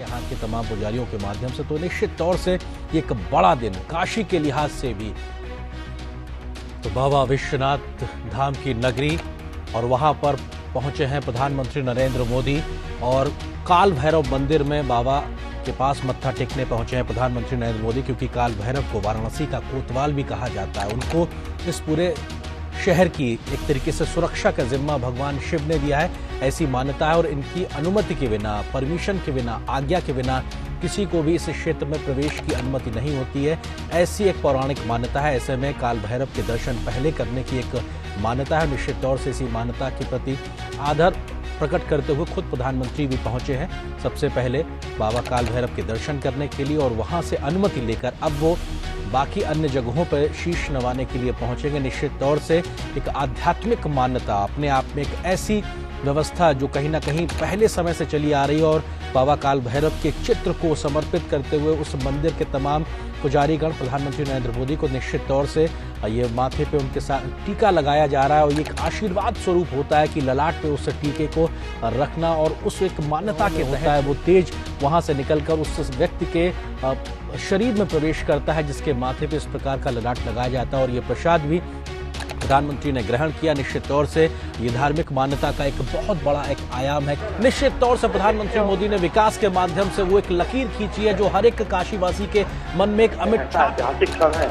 यहाँ के तमाम पुजारियों के माध्यम से, तो निश्चित तौर से ये एक बड़ा दिन काशी के लिहाज से भी। तो बाबा विश्वनाथ धाम की नगरी और वहां पर पहुंचे हैं प्रधानमंत्री नरेंद्र मोदी, और काल भैरव मंदिर में बाबा के पास मत्था टेकने पहुंचे हैं प्रधानमंत्री नरेंद्र मोदी, क्योंकि काल भैरव को वाराणसी का कोतवाल भी कहा जाता है। उनको इस पूरे शहर की एक तरीके से सुरक्षा का जिम्मा भगवान शिव ने दिया है, ऐसी मान्यता है। और इनकी अनुमति के बिना, परमिशन के बिना, आज्ञा के बिना किसी को भी इस क्षेत्र में प्रवेश की अनुमति नहीं होती है, ऐसी एक पौराणिक मान्यता है। ऐसे में काल भैरव के दर्शन पहले करने की एक मान्यता है। निश्चित तौर से इसी मान्यता के प्रति आदर प्रकट करते हुए खुद प्रधानमंत्री भी पहुंचे हैं सबसे पहले बाबा काल भैरव के दर्शन करने के लिए, और वहां से अनुमति लेकर अब वो बाकी अन्य जगहों पर शीश नवाने के लिए पहुंचेंगे। निश्चित तौर से एक आध्यात्मिक मान्यता, अपने आप में एक ऐसी व्यवस्था जो कहीं ना कहीं पहले समय से चली आ रही है, और बाबा काल भैरव के चित्र को समर्पित करते हुए उस मंदिर के तमाम पुजारीगण प्रधानमंत्री नरेंद्र मोदी को निश्चित तौर से ये माथे पे उनके साथ टीका लगाया जा रहा है, और ये एक आशीर्वाद स्वरूप होता है कि ललाट पे उस टीके को रखना, और उस एक मान्यता के होता है वो तेज वहां से निकलकर उस व्यक्ति के शरीर में प्रवेश करता है जिसके माथे पे इस प्रकार का ललाट लगाया जाता है। और ये प्रसाद भी प्रधानमंत्री ने ग्रहण किया। निश्चित तौर से ये धार्मिक मान्यता का एक बहुत बड़ा एक आयाम है। निश्चित तौर से प्रधानमंत्री मोदी ने विकास के माध्यम से वो एक लकीर खींची है जो हर एक काशीवासी के मन में एक अमिट ऐतिहासिक क्षण है।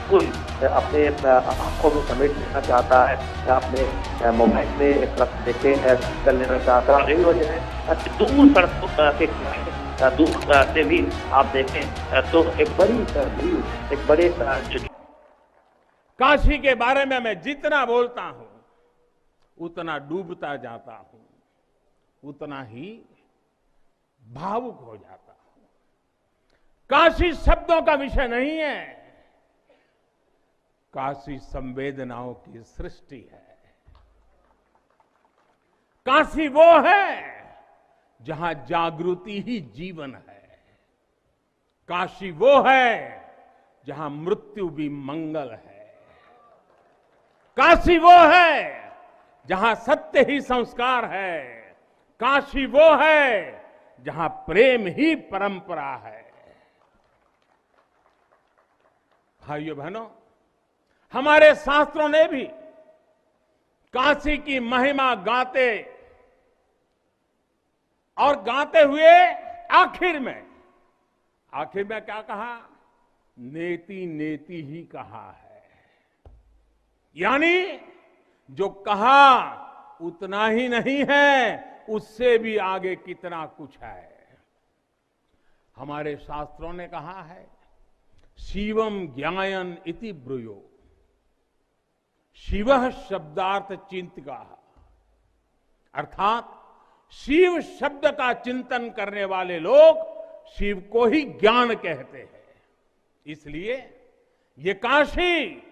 कोई अपने आंखों में समेट लेना चाहता है, अपने मोबाइल में एक तरफ देखे कर लेना चाहता है। यही वजह है दूर सड़कों के दूर से भी आप देखें तो एक बड़े काशी के बारे में मैं जितना बोलता हूं उतना डूबता जाता हूं, उतना ही भावुक हो जाता हूं। काशी शब्दों का विषय नहीं है, काशी संवेदनाओं की सृष्टि है। काशी वो है जहां जागृति ही जीवन है। काशी वो है जहां मृत्यु भी मंगल है। काशी वो है जहां सत्य ही संस्कार है। काशी वो है जहां प्रेम ही परंपरा है। भाइयों बहनों, हमारे शास्त्रों ने भी काशी की महिमा गाते और गाते हुए आखिर में क्या कहा? नेति नेति ही कहा है। यानी जो कहा उतना ही नहीं है, उससे भी आगे कितना कुछ है। हमारे शास्त्रों ने कहा है, शिवम ज्ञायन इति ब्रूयो, शिवः शब्दार्थ चिंतका, अर्थात शिव शब्द का चिंतन करने वाले लोग शिव को ही ज्ञान कहते हैं। इसलिए ये काशी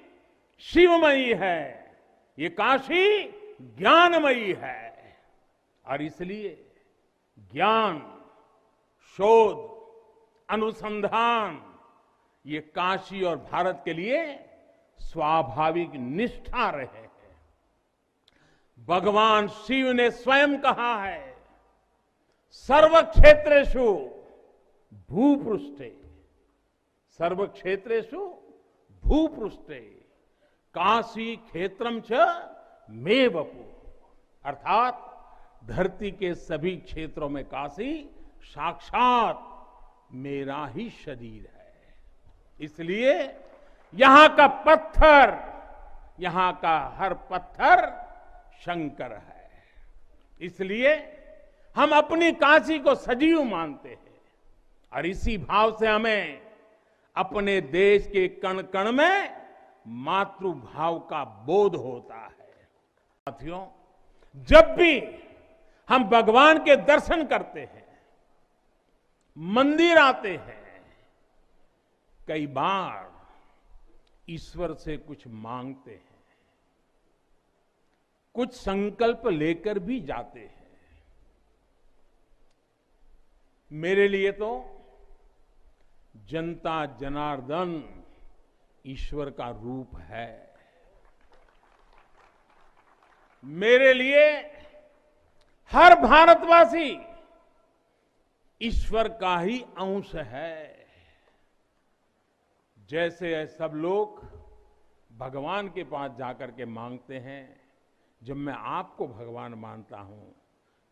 शिवमयी है, ये काशी ज्ञानमयी है, और इसलिए ज्ञान, शोध, अनुसंधान ये काशी और भारत के लिए स्वाभाविक निष्ठा रहे हैं। भगवान शिव ने स्वयं कहा है, सर्व क्षेत्रेषु भूपृष्ठे, सर्व क्षेत्रेषु भूपृष्ठे काशी क्षेत्रम च मे वपु, अर्थात धरती के सभी क्षेत्रों में काशी साक्षात मेरा ही शरीर है। इसलिए यहां का पत्थर, यहां का हर पत्थर शंकर है। इसलिए हम अपनी काशी को सजीव मानते हैं, और इसी भाव से हमें अपने देश के कण कण में मातृभाव का बोध होता है। साथियों, जब भी हम भगवान के दर्शन करते हैं, मंदिर आते हैं, कई बार ईश्वर से कुछ मांगते हैं, कुछ संकल्प लेकर भी जाते हैं। मेरे लिए तो जनता जनार्दन ईश्वर का रूप है। मेरे लिए हर भारतवासी ईश्वर का ही अंश है। जैसे सब लोग भगवान के पास जाकर के मांगते हैं, जब मैं आपको भगवान मानता हूं,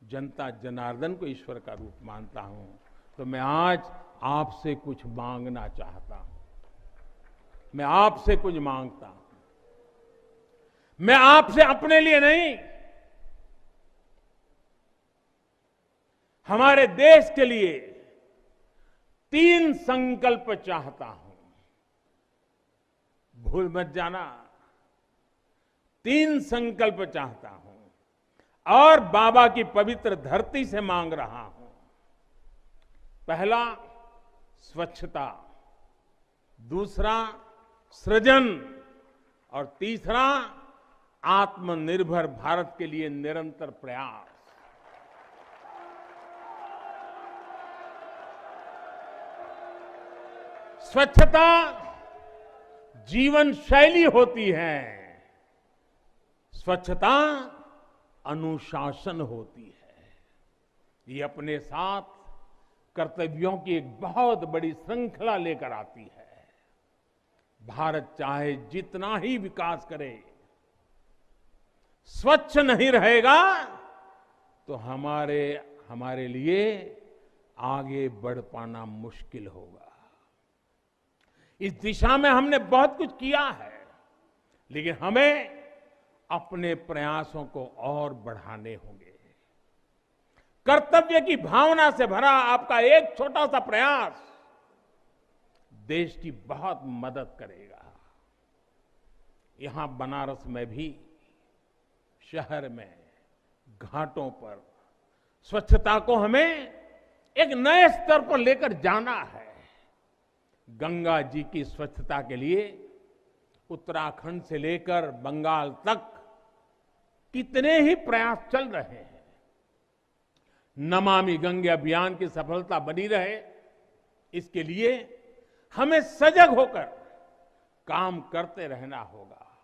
जनता जनार्दन को ईश्वर का रूप मानता हूं, तो मैं आज आपसे कुछ मांगना चाहता हूं। मैं आपसे कुछ मांगता हूं। मैं आपसे अपने लिए नहीं, हमारे देश के लिए 3 संकल्प चाहता हूं। भूल मत जाना, 3 संकल्प चाहता हूं और बाबा की पवित्र धरती से मांग रहा हूं। पहला स्वच्छता, दूसरा सृजन और तीसरा आत्मनिर्भर भारत के लिए निरंतर प्रयास। स्वच्छता जीवन शैली होती है, स्वच्छता अनुशासन होती है। ये अपने साथ कर्तव्यों की एक बहुत बड़ी श्रृंखला लेकर आती है। भारत चाहे जितना ही विकास करे, स्वच्छ नहीं रहेगा तो हमारे लिए आगे बढ़ पाना मुश्किल होगा। इस दिशा में हमने बहुत कुछ किया है, लेकिन हमें अपने प्रयासों को और बढ़ाने होंगे। कर्तव्य की भावना से भरा आपका एक छोटा सा प्रयास देश की बहुत मदद करेगा। यहां बनारस में भी, शहर में, घाटों पर स्वच्छता को हमें एक नए स्तर पर लेकर जाना है। गंगा जी की स्वच्छता के लिए उत्तराखंड से लेकर बंगाल तक कितने ही प्रयास चल रहे हैं। नमामि गंगे अभियान की सफलता बनी रहे, इसके लिए हमें सजग होकर काम करते रहना होगा।